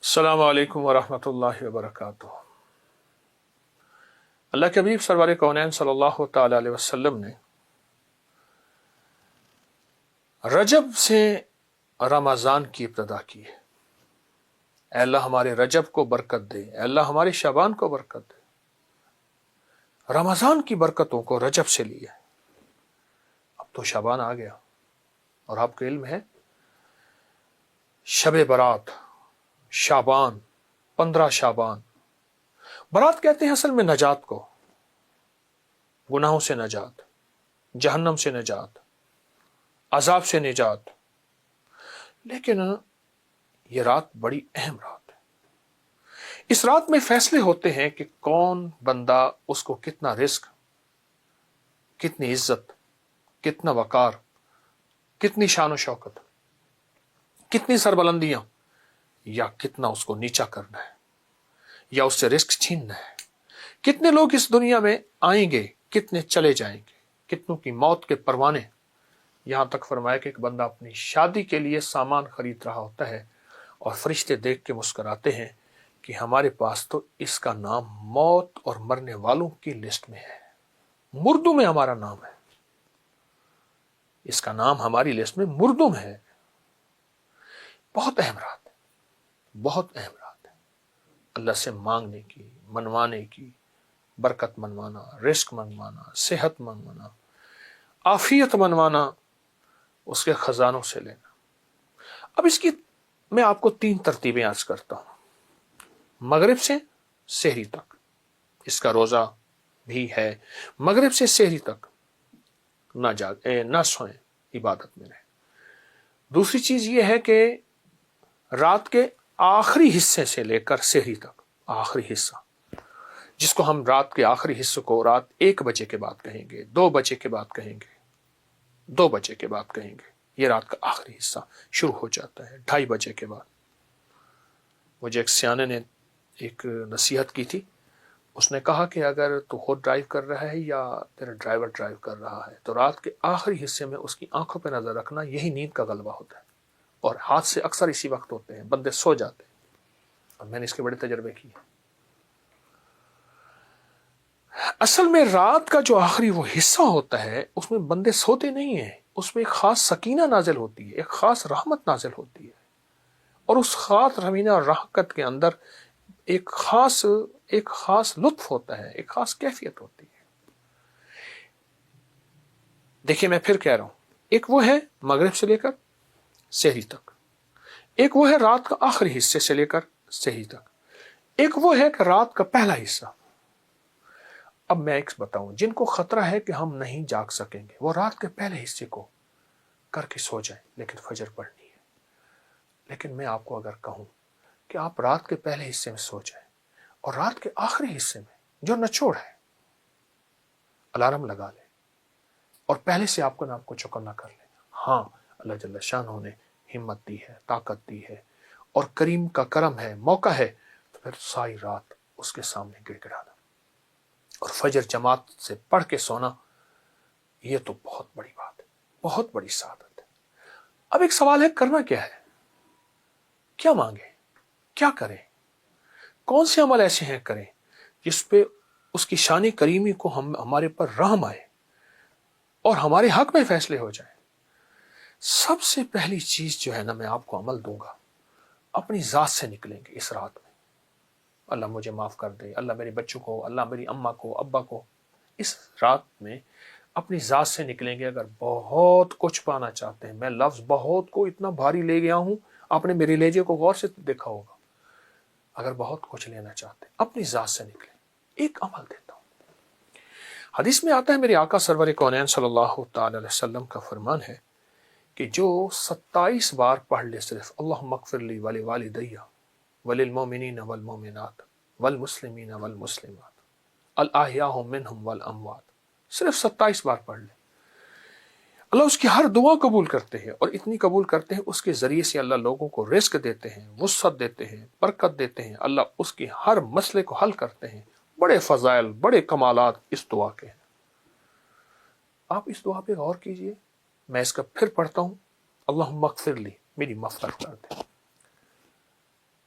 السلام علیکم ورحمۃ اللہ وبرکاتہ۔ اللہ کے حبیب سرور کونین صلی اللہ تعالی علیہ وسلم نے رجب سے رمضان کی ابتدا کی ہے۔ اے اللہ ہمارے رجب کو برکت دے، اے اللہ ہمارے شعبان کو برکت دے۔ رمضان کی برکتوں کو رجب سے لیا۔ اب تو شعبان آ گیا اور آپ کو علم ہے شب برات شعبان 15 شعبان، برات کہتے ہیں اصل میں نجات کو، گناہوں سے نجات، جہنم سے نجات، عذاب سے نجات۔ لیکن یہ رات بڑی اہم رات ہے۔ اس رات میں فیصلے ہوتے ہیں کہ کون بندہ اس کو کتنا رزق، کتنی عزت، کتنا وقار، کتنی شان و شوکت، کتنی سربلندیاں، یا کتنا اس کو نیچا کرنا ہے، یا اس سے رزق چھیننا ہے۔ کتنے لوگ اس دنیا میں آئیں گے، کتنے چلے جائیں گے، کتنوں کی موت کے پروانے۔ یہاں تک فرمایا کہ ایک بندہ اپنی شادی کے لیے سامان خرید رہا ہوتا ہے اور فرشتے دیکھ کے مسکراتے ہیں کہ ہمارے پاس تو اس کا نام موت اور مرنے والوں کی لسٹ میں ہے، مردوں میں ہمارا نام ہے، اس کا نام ہماری لسٹ میں مردوں میں ہے۔ بہت اہم رات ہے، بہت اہم رات ہے۔ اللہ سے مانگنے کی، منوانے کی، برکت منوانا، رزق منوانا، صحت منوانا، عافیت منوانا، اس کے خزانوں سے لینا۔ اب اس کی میں آپ کو 3 ترتیبیں عرض کرتا ہوں۔ مغرب سے سحری تک اس کا روزہ بھی ہے، مغرب سے سحری تک نہ سوئیں، عبادت میں رہیں۔ دوسری چیز یہ ہے کہ رات کے آخری حصے سے لے کر سحری تک، آخری حصہ جس کو ہم رات کے آخری حصے کو رات 1 بجے کے بعد کہیں گے، 2 بجے کے بعد کہیں گے، 2 بجے کے بعد کہیں گے، یہ رات کا آخری حصہ شروع ہو جاتا ہے 2:30 بجے کے بعد۔ مجھے ایک سیانے نے ایک نصیحت کی تھی، اس نے کہا کہ اگر تو خود ڈرائیو کر رہا ہے یا تیرا ڈرائیور ڈرائیو کر رہا ہے تو رات کے آخری حصے میں اس کی آنکھوں پہ نظر رکھنا، یہی نیند کا غلبہ ہوتا ہے، اور حادثے اکثر اسی وقت ہوتے ہیں، بندے سو جاتے ہیں، اور میں نے اس کے بڑے تجربے کیے۔ اصل میں رات کا جو آخری وہ حصہ ہوتا ہے اس میں بندے سوتے نہیں ہیں، اس میں ایک خاص سکینہ نازل ہوتی ہے، ایک خاص رحمت نازل ہوتی ہے، اور اس خاص رحمینہ اور رحمت کے اندر ایک خاص لطف ہوتا ہے، ایک خاص کیفیت ہوتی ہے۔ دیکھیے میں پھر کہہ رہا ہوں، ایک وہ ہے مغرب سے لے کر سحری تک، ایک وہ ہے رات کا آخری حصے سے لے کر سحری تک، ایک وہ ہے کہ رات کا پہلا حصہ۔ اب میں ایک بتاؤں، جن کو خطرہ ہے کہ ہم نہیں جاگ سکیں گے وہ رات کے پہلے حصے کو کر کے سو جائیں، لیکن فجر پڑھنی ہے۔ لیکن میں آپ کو اگر کہوں کہ آپ رات کے پہلے حصے میں سو جائیں اور رات کے آخری حصے میں جو نچوڑ ہے الارم لگا لیں اور پہلے سے آپ کو چوکنا کر لیں۔ ہاں، اللہ جل شانہ نے ہمت دی ہے، طاقت دی ہے، اور کریم کا کرم ہے، موقع ہے، تو پھر ساری رات اس کے سامنے گڑ گڑانا اور فجر جماعت سے پڑھ کے سونا، یہ تو بہت بڑی بات ہے، بہت بڑی سعادت ہے۔ اب ایک سوال ہے، کرنا کیا ہے؟ کیا مانگیں؟ کیا کریں؟ کون سے عمل ایسے ہیں کریں جس پہ اس کی شان کریمی کو ہمارے پر رحم آئے اور ہمارے حق میں فیصلے ہو جائیں؟ سب سے پہلی چیز جو ہے نا، میں آپ کو عمل دوں گا، اپنی ذات سے نکلیں گے اس رات میں۔ اللہ مجھے معاف کر دے، اللہ میرے بچوں کو، اللہ میری اماں کو، ابا کو، اس رات میں اپنی ذات سے نکلیں گے۔ اگر بہت کچھ پانا چاہتے ہیں، میں لفظ بہت کو اتنا بھاری لے گیا ہوں، آپ نے میرے لہجے کو غور سے دیکھا ہوگا۔ اگر بہت کچھ لینا چاہتے ہیں اپنی ذات سے نکلیں۔ ایک عمل دیتا ہوں، حدیث میں آتا ہے، میرے آقا سرور کونین صلی اللہ تعالی علیہ وسلم کا فرمان ہے کہ جو 27 بار پڑھ لے صرف اللہم اغفر لی ولوالدی وللمؤمنین والمؤمنات والمسلمین والمسلمات الاحیاء منہم والاموات، صرف 27 بار پڑھ لے، اللہ اس کی ہر دعا قبول کرتے ہیں، اور اتنی قبول کرتے ہیں اس کے ذریعے سے اللہ لوگوں کو رزق دیتے ہیں، وسعت دیتے ہیں، برکت دیتے ہیں، اللہ اس کی ہر مسئلے کو حل کرتے ہیں۔ بڑے فضائل، بڑے کمالات اس دعا کے ہیں۔ آپ اس دعا پہ غور کیجئے، میں اس کا پھر پڑھتا ہوں، اللہم اغفر لی، میری مغفرت کر دے۔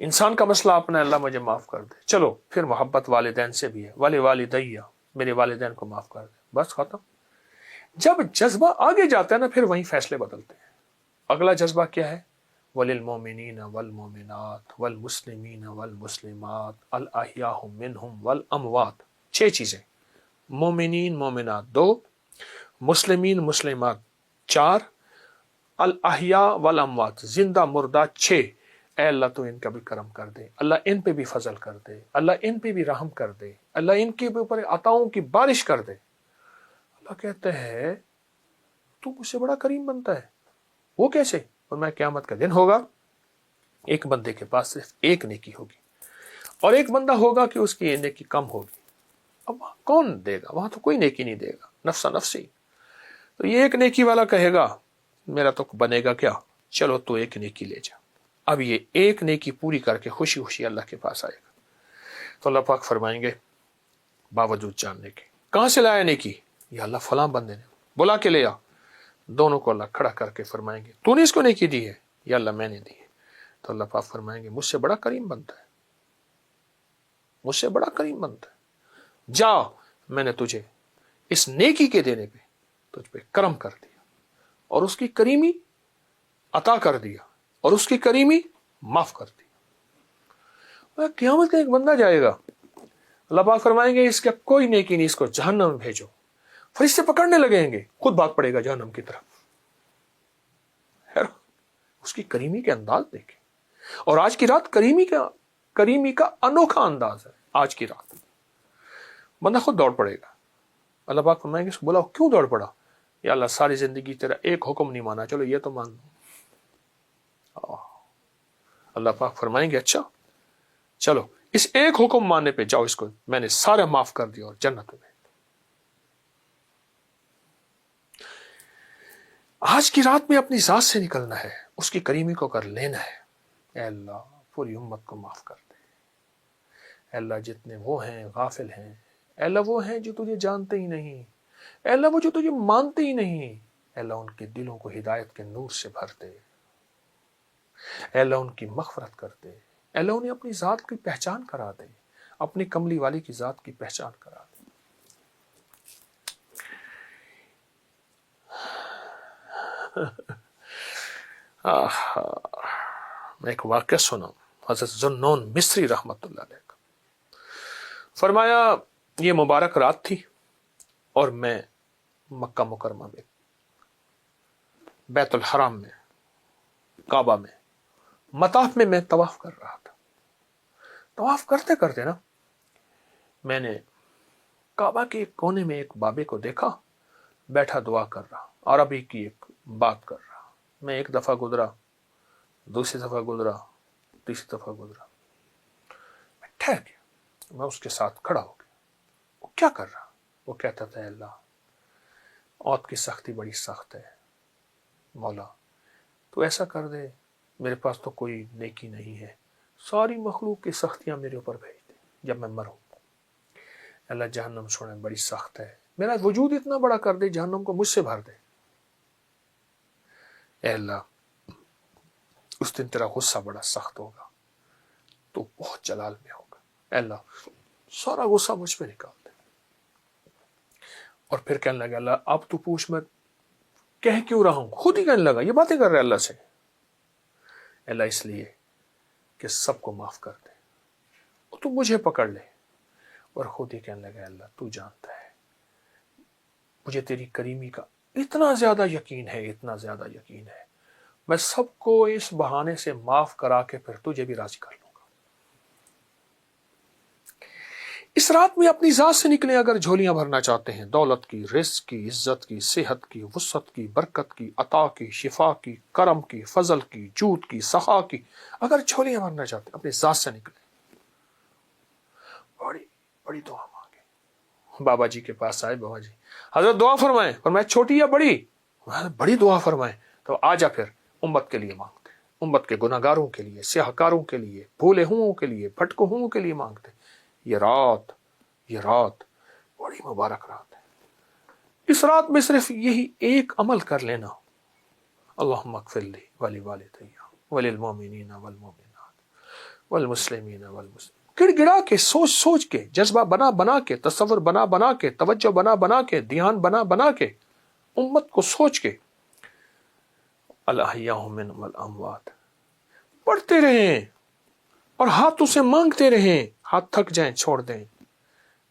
انسان کا مسئلہ اپنا اللہ مجھے معاف کر دے، چلو پھر محبت والدین سے بھی ہے، ولی والدیہ، میرے والدین کو معاف کر دے، بس ختم۔ جب جذبہ آگے جاتا ہے نا پھر وہیں فیصلے بدلتے ہیں۔ اگلا جذبہ کیا ہے؟ وَلِلْمُؤْمِنِينَ وَالْمُؤْمِنَاتِ وَالْمُسْلِمِينَ وَالْمُسْلِمَاتِ الْأَحْيَاءُ مِنْهُمْ وَالْأَمْوَاتِ، 6 چیزیں، مومنین مومنات 2، مسلمین مسلمات 4، الاحیاء والاموات زندہ مردہ 6۔ اے اللہ تو ان کا بھی کرم کر دے، اللہ ان پہ بھی فضل کر دے، اللہ ان پہ بھی رحم کر دے، اللہ ان کے اوپر عطاؤں کی بارش کر دے۔ اللہ کہتے ہیں تو مجھ سے بڑا کریم بنتا ہے، وہ کیسے؟ اور میں قیامت کا دن ہوگا، ایک بندے کے پاس صرف ایک نیکی ہوگی اور ایک بندہ ہوگا کہ اس کی نیکی کم ہوگی۔ اب وہاں کون دے گا؟ وہاں تو کوئی نیکی نہیں دے گا، نفسا نفسی۔ تو یہ ایک نیکی والا کہے گا میرا تو بنے گا کیا، چلو تو ایک نیکی لے جا۔ اب یہ ایک نیکی پوری کر کے خوشی خوشی اللہ کے پاس آئے گا، تو اللہ پاک فرمائیں گے باوجود جاننے کے کہاں سے لایا نیکی؟ یا اللہ فلاں بندے نے بلا کے لیا۔ دونوں کو اللہ کھڑا کر کے فرمائیں گے تو نے اس کو نیکی دی ہے؟ یا اللہ میں نے دی ہے۔ تو اللہ پاک فرمائیں گے مجھ سے بڑا کریم بنتا ہے، مجھ سے بڑا کریم بنتا ہے، جا میں نے تجھے اس نیکی کے دینے پہ تجھ پہ کرم کر دیا اور اس کی کریمی عطا کر دیا اور اس کی کریمی معاف کر دی۔ قیامت کا ایک بندہ جائے گا، اللہ پاک فرمائیں گے اس کا کوئی نیکی نہیں، اس کو جہنم میں بھیجو۔ فرشتے پکڑنے لگیں گے، خود بھاگ پڑے گا جہنم کی طرف۔ اس کی کریمی کے انداز دیکھیں، اور آج کی رات کریمی کا انوکھا انداز ہے۔ آج کی رات بندہ خود دوڑ پڑے گا، اللہ پاک فرمائیں گے اس کو بولا کیوں دوڑ پڑا؟ یا اللہ ساری زندگی تیرا ایک حکم نہیں مانا، چلو یہ تو مان لو۔ اللہ پاک فرمائیں گے اچھا چلو اس ایک حکم ماننے پہ جاؤ، اس کو میں نے سارے معاف کر دیا اور جنت میں۔ آج کی رات میں اپنی ذات سے نکلنا ہے، اس کی کریمی کو کر لینا ہے۔ اے اللہ پوری امت کو معاف کر دے، اے اللہ جتنے وہ ہیں غافل ہیں، اے اللہ وہ ہیں جو تجھے جانتے ہی نہیں، اے اللہ وہ جو تجھے مانتے ہی نہیں، اے اللہ ان کے دلوں کو ہدایت کے نور سے بھر دے، اے اللہ ان کی مغفرت کر دے، اے اللہ انہیں اپنی ذات کی پہچان کرا دے، اپنی کملی والی کی ذات کی پہچان کرا دے۔ میں ایک واقعہ سنا حضرت ذوالنون مصری رحمت اللہ علیہ کا۔ فرمایا یہ مبارک رات تھی اور میں مکہ مکرمہ میں بیت الحرام میں کعبہ میں مطاف میں طواف کر رہا تھا۔ طواف کرتے کرتے نا میں نے کعبہ کے ایک کونے میں ایک بابے کو دیکھا، بیٹھا دعا کر رہا، عربی کی ایک بات کر رہا۔ میں ایک دفعہ گزرا، دوسری دفعہ گزرا، تیسری دفعہ گزرا، میں ٹھہر گیا، میں اس کے ساتھ کھڑا ہو گیا۔ وہ کیا کر رہا؟ وہ کہتا تھا اللہ موت کی سختی بڑی سخت ہے، مولا تو ایسا کر دے، میرے پاس تو کوئی نیکی نہیں ہے، ساری مخلوق کی سختیاں میرے اوپر بھیج دے جب میں مروں۔ اللہ جہنم چھوڑے بڑی سخت ہے، میرا وجود اتنا بڑا کر دے، جہنم کو مجھ سے بھر دے۔ اے اللہ اس دن تیرا غصہ بڑا سخت ہوگا، تو بہت جلال میں ہوگا، اے اللہ سارا غصہ مجھ پہ نکال دے۔ اور پھر کہنے لگا اللہ اب تو پوچھ میں کہہ کیوں رہا ہوں، خود ہی کہنے لگا، یہ باتیں کر رہے اللہ سے، اللہ اس لیے کہ سب کو معاف کر دے، اور تو مجھے پکڑ لے۔ اور خود ہی کہنے لگا اللہ تو جانتا ہے مجھے تیری کریمی کا اتنا زیادہ یقین ہے، اتنا زیادہ یقین ہے، میں سب کو اس بہانے سے معاف کرا کے پھر تجھے بھی راضی کر لوں گا۔ اس رات میں اپنی ذات سے نکلے اگر جھولیاں بھرنا چاہتے ہیں، دولت کی، رزق کی، عزت کی، صحت کی، وسعت کی، برکت کی، عطا کی، شفا کی، کرم کی، فضل کی، جود کی، سخا کی، اگر جھولیاں بھرنا چاہتے ہیں اپنی ذات سے نکلے، بڑی بڑی دعا مانگے۔ بابا جی کے پاس آئے، بابا جی حضرت دعا فرمائیں، فرمایا چھوٹی یا بڑی؟ بڑی دعا فرمائیں۔ تو آجا پھر امت کے لیے مانگتے، امت کے گناہ گاروں کے لیے، سیاہ کاروں کے لیے، بھولے ہوں کے لیے، بھٹکو ہوں کے لیے مانگتے۔ یہ رات بڑی مبارک رات ہے، اس رات میں صرف یہی ایک عمل کر لینا، اللہم اغفر لی ولی والدی وللمؤمنین والمؤمنات والمسلمین والمسلم، گڑ گڑا کے، سوچ سوچ کے، جذبہ بنا بنا کے، تصور بنا بنا کے، توجہ بنا بنا کے، دھیان بنا بنا کے، امت کو سوچ کے، الاحیاء منہم والاموات، پڑھتے رہیں اور ہاتھوں سے مانگتے رہیں، ہاتھ تھک جائیں چھوڑ دیں،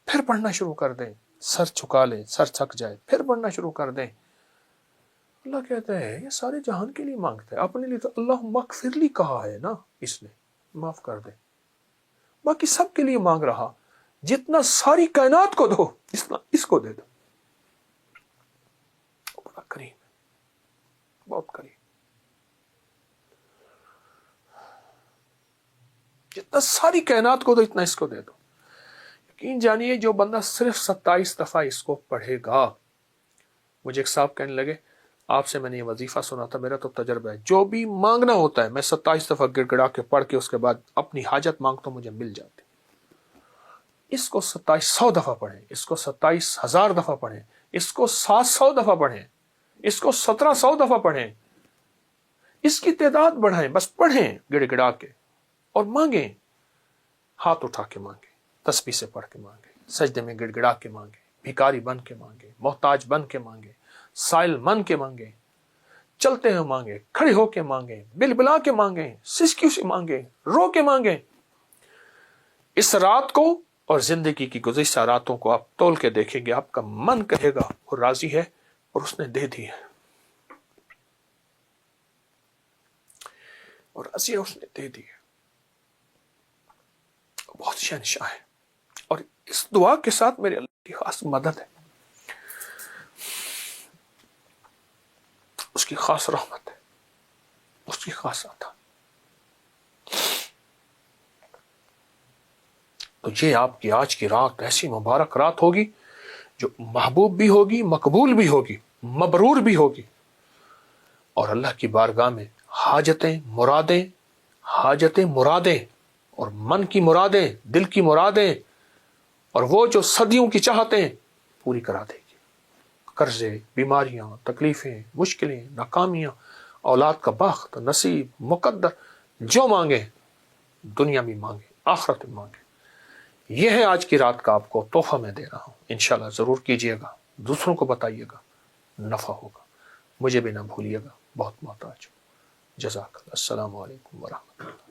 پھر پڑھنا شروع کر دیں، سر چھکا لیں، سر تھک جائے پھر پڑھنا شروع کر دیں۔ اللہ کہتا ہے یہ سارے جہان کے لیے مانگتا ہے، اپنے لیے تو اللہ مغفر لی کہا ہے نا، اس نے معاف کر دے، باقی سب کے لیے مانگ رہا، جتنا ساری کائنات کو دو اتنا اس کو دے دو، بڑا کریم ہے، بہت کریم، جتنا ساری کائنات کو دو اتنا اس کو دے دو۔ یقین جانیے جو بندہ صرف 27 دفعہ اس کو پڑھے گا، مجھے ایک صاحب کہنے لگے آپ سے میں نے یہ وظیفہ سنا تھا، میرا تو تجربہ ہے، جو بھی مانگنا ہوتا ہے میں 27 دفعہ گڑ گڑا کے پڑھ کے اس کے بعد اپنی حاجت مانگتا ہوں، مجھے مل جاتی۔ اس کو 2700 دفعہ پڑھیں، اس کو 27,000 دفعہ پڑھیں، اس کو 700 دفعہ پڑھیں، اس کو 1700 دفعہ پڑھیں، اس کی تعداد بڑھائیں، بس پڑھیں گڑ گڑا کے اور مانگیں، ہاتھ اٹھا کے مانگیں، تسبیح سے پڑھ کے مانگیں، سجدے میں گڑ گڑا کے مانگیں، بھکاری بن کے مانگیں، محتاج بن کے مانگیں، سائل من کے مانگیں، چلتے ہوئے مانگیں، کھڑے ہو کے مانگیں، بل بلا کے مانگیں، سسکیوں سے مانگیں، رو کے مانگیں۔ اس رات کو اور زندگی کی گزشتہ راتوں کو آپ تول کے دیکھیں گے، آپ کا من کہے گا وہ راضی ہے اور اس نے دے دی ہے، اور راضی ہے، اس نے دے دی ہے، بہت شہنشاہ ہے۔ اور اس دعا کے ساتھ میرے اللہ کی خاص مدد ہے، اس کی خاص رحمت ہے، اس کی خاص عطا۔ تو یہ آپ کی آج کی رات ایسی مبارک رات ہوگی جو محبوب بھی ہوگی، مقبول بھی ہوگی، مبرور بھی ہوگی، اور اللہ کی بارگاہ میں حاجتیں مرادیں اور من کی مرادیں، دل کی مرادیں، اور وہ جو صدیوں کی چاہتیں پوری کرا دے گی۔ قرضے، بیماریاں، تکلیفیں، مشکلیں، ناکامیاں، اولاد کا بخت، نصیب، مقدر، جو مانگیں، دنیا میں مانگیں، آخرت میں مانگیں۔ یہ ہے آج کی رات کا آپ کو تحفہ میں دے رہا ہوں، انشاءاللہ ضرور کیجئے گا، دوسروں کو بتائیے گا، نفع ہوگا، مجھے بھی نہ بھولیے گا، بہت محتاج ہوں۔ جزاک اللہ، السلام علیکم ورحمۃ اللہ۔